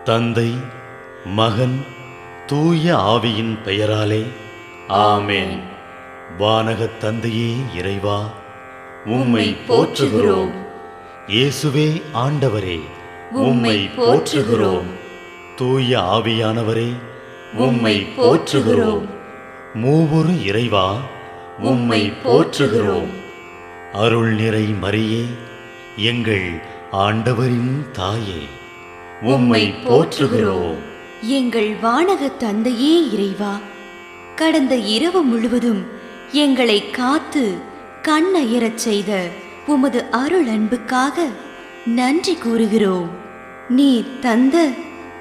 தந்தை, மகன், தூய ஆவியின் பெயராலே ஆமென். வானகத் தந்தையே இறைவா, உம்மை போற்றுகிறோம். இயேசுவே ஆண்டவரே, உம்மை போற்றுகிறோம். தூய ஆவியானவரே, உம்மை போற்றுகிறோம். மூவொரு இறைவா, உம்மை போற்றுகிறோம். அருள் நிறை மரியே, எங்கள் ஆண்டவரின் தாயே, உம்மை போற்றுகிறோம். எங்கள் வானகத் தந்தையே இறைவா, கடந்த இரவு முழுவதும் எங்களை காத்து கண்ணயரச் செய்த உமது அருள் அன்புக்காக நன்றி கூறுகிறோம். நீர் தந்த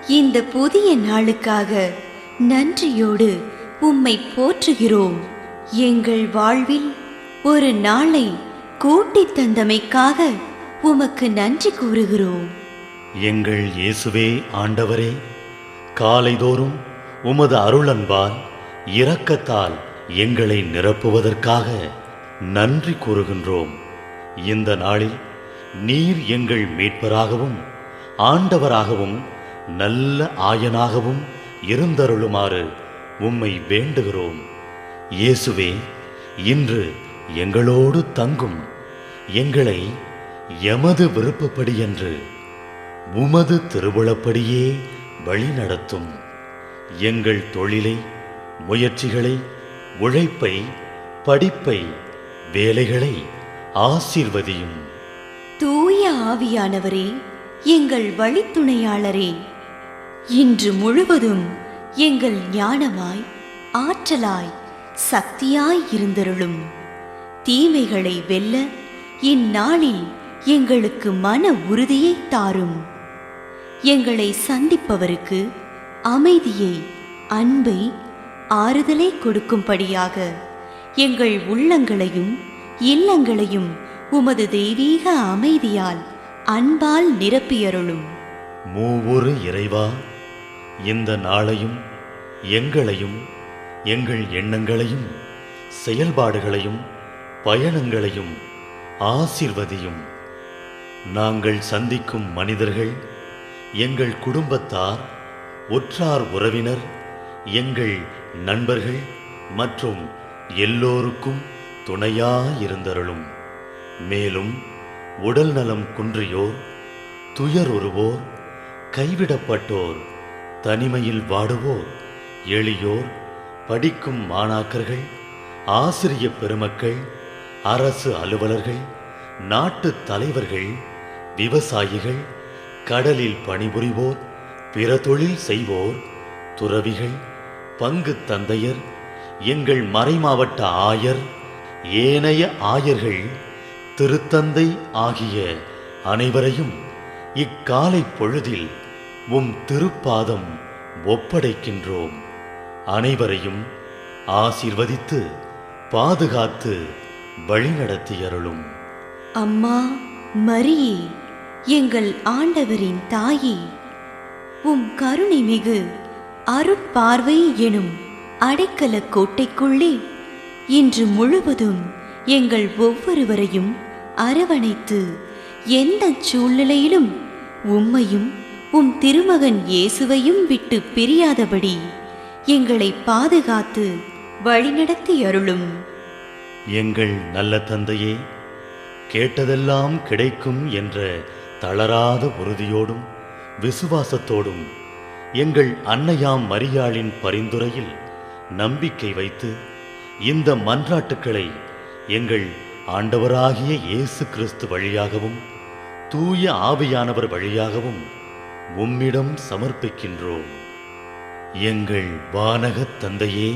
இந்த புதிய நாளுக்காக நன்றியோடு உம்மை போற்றுகிறோம். எங்கள் வாழ்வில் ஒரு நாளை கூட்டித் தந்தமைக்காக உமக்கு நன்றி கூறுகிறோம். எங்கள் இயேசுவே ஆண்டவரே, காலைதோறும் உமது அருளன்பால் இரக்கத்தால் எங்களை நிரப்புவதற்காக நன்றி கூறுகின்றோம். இந்த நாளில் நீர் எங்கள் மீட்பராகவும் ஆண்டவராகவும் நல்ல ஆயனாகவும் இருந்தருளுமாறு உம்மை வேண்டுகிறோம். இயேசுவே, இன்று எங்களோடு தங்கும். எங்களை எமது விருப்பப்படியன்று உமது திருவுளப்படியே வழிநடத்தும். எங்கள் தொழிலை, முயற்சிகளை, உழைப்பை, படிப்பை, வேலைகளை ஆசீர்வதியும். தூய ஆவியானவரே, எங்கள் வழித்துணையாளரே, இன்று முழுவதும் எங்கள் ஞானமாய், ஆற்றலாய், சக்தியாய் இருந்தருளும். தீமைகளை வெல்ல இந்நாளில் எங்களுக்கு மன உறுதியை தாரும். எங்களை சந்திப்பவருக்கு அமைதியை, அன்பை, ஆறுதலை கொடுக்கும்படியாக எங்கள் உள்ளங்களையும் இல்லங்களையும் உமது தெய்வீக அமைதியால், அன்பால் நிரப்பியருளும். மூவொரு இறைவா, இந்த நாளையும் எங்களையும் எங்கள் எண்ணங்களையும் செயல்பாடுகளையும் பயணங்களையும் ஆசீர்வதியும். நாங்கள் சந்திக்கும் மனிதர்கள், எங்கள் குடும்பத்தார், உற்றார் உறவினர், எங்கள் நண்பர்கள் மற்றும் எல்லோருக்கும் துணையாயிருந்தருளும். மேலும் உடல் நலம் குன்றியோர், துயருறுவோர், கைவிடப்பட்டோர், தனிமையில் வாடுவோர், எளியோர், படிக்கும் மாணாக்கர்கள், ஆசிரிய பெருமக்கள், அரசு அலுவலர்கள், நாட்டு தலைவர்கள், விவசாயிகள், கடலில் பணிபுரிவோர், பிற தொழில் செய்வோர், துறவிகள், பங்கு தந்தையர், எங்கள் மறைமாவட்ட ஆயர், ஏனைய ஆயர்கள், திருத்தந்தை ஆகிய அனைவரையும் இக்காலை பொழுதில் உம் திருப்பாதம் ஒப்படைக்கின்றோம். அனைவரையும் ஆசீர்வதித்து பாதுகாத்து வழிநடத்தியருளும். அம்மா மரியே, எங்கள் ஆண்டவரின் தாயே, உம் கருணை மிகு அருட்பார்வை எனும் அடைக்கல கோட்டைக்குள்ளே இன்று முழுவதும் எங்கள் ஒவ்வொருவரையும் அரவணைத்து எந்த சூழ்நிலையிலும் உம்மையும் உம் திருமகன் இயேசுவையும் விட்டு பிரியாதபடி எங்களை பாதுகாத்து வழிநடத்தி அருளும். எங்கள் நல்ல தந்தையே, கேட்டதெல்லாம் கிடைக்கும் என்ற தளராத உறுதியோடும் விசுவாசத்தோடும் எங்கள் அன்னையாம் மரியாளின் பரிந்துரையில் நம்பிக்கை வைத்து இந்த மன்றாட்டுக்களை எங்கள் ஆண்டவராகிய இயேசு கிறிஸ்து வழியாகவும் தூய ஆவியானவர் வழியாகவும் உம்மிடம் சமர்ப்பிக்கின்றோம். எங்கள் வானகத் தந்தையே,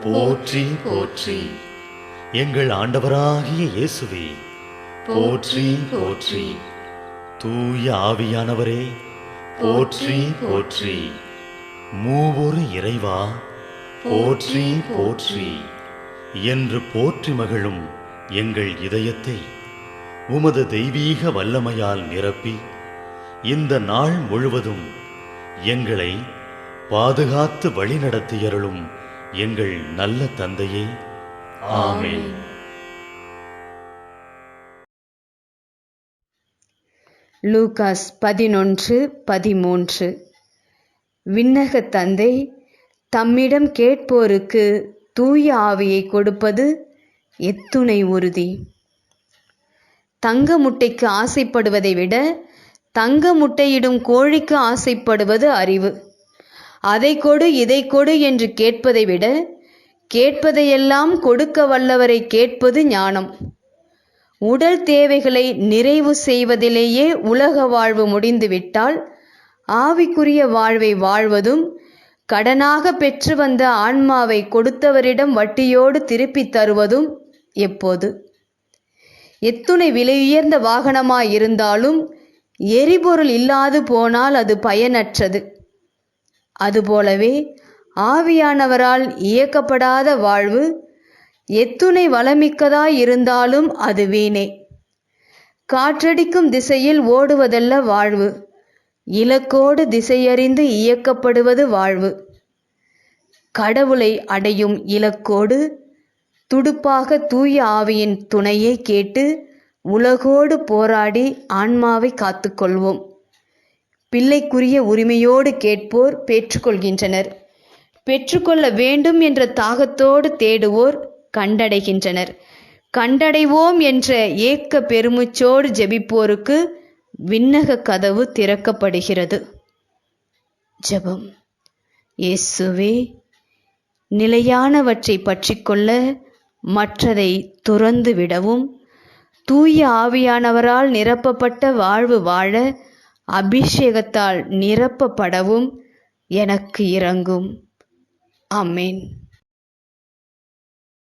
போற்றி போற்றி. எங்கள் ஆண்டவராகிய இயேசுவே, போற்றி போற்றி. தூய ஆவியானவரே, போற்றி போற்றி. மூவொரு இறைவா, போற்றி போற்றி என்று போற்றி மகிழும் எங்கள் இதயத்தை உமது தெய்வீக வல்லமையால் நிரப்பி இந்த நாள் முழுவதும் எங்களை பாதுகாத்து வழிநடத்தியருளும் எங்கள் நல்ல தந்தையே, ஆமென். லூகாஸ் 11:13. விண்ணக தந்தை தம்மிடம் கேட்போருக்கு தூய ஆவியை கொடுப்பது எத்துணை உறுதி. தங்க முட்டைக்கு ஆசைப்படுவதை விட தங்க முட்டையிடும் கோழிக்கு ஆசைப்படுவது அறிவு. அதை கொடு இதை கொடு என்று கேட்பதை விட கேட்பதையெல்லாம் கொடுக்க வல்லவரை கேட்பது ஞானம். உடல் தேவைகளை நிறைவு செய்வதிலேயே உலக வாழ்வு முடிந்துவிட்டால் ஆவிக்குரிய வாழ்வை வாழ்வதும் கடனாக பெற்று வந்த ஆன்மாவை கொடுத்தவரிடம் வட்டியோடு திருப்பித் தருவதும் எப்போது? எத்துணை விலையுயர்ந்த வாகனமாயிருந்தாலும் எரிபொருள் இல்லாது போனால் அது பயனற்றது. அதுபோலவே ஆவியானவரால் இயக்கப்படாத வாழ்வு எத்துணை வளமிக்கதாயிருந்தாலும் அது வீணே. காற்றடிக்கும் திசையில் ஓடுவதல்ல வாழ்வு, இலக்கோடு திசையறிந்து இயக்கப்படுவது வாழ்வு. கடவுளை அடையும் இலக்கோடு துடுப்பாக தூய ஆவியின் துணையை கேட்டு உலகோடு போராடி ஆன்மாவை காத்துக்கொள்வோம். பிள்ளைக்குரிய உரிமையோடு கேட்போர் பெற்றுக்கொள்கின்றனர். பெற்றுக்கொள்ள வேண்டும் என்ற தாகத்தோடு தேடுவோர் கண்டடைகின்றனர். கண்டடைவோம் என்ற ஏக்க பெருமுச்சோடு ஜெபிப்போருக்கு விண்ணக கதவு திறக்கப்படுகிறது. ஜெபம். இயேசுவே, நிலையானவற்றை பற்றிக்கொள்ள மற்றதை துறந்து விடவும், தூய ஆவியானவரால் நிரப்பப்பட்ட வாழ்வு வாழ அபிஷேகத்தால் நிரப்பப்படவும் எனக்கு இரங்கும். ஆமென்.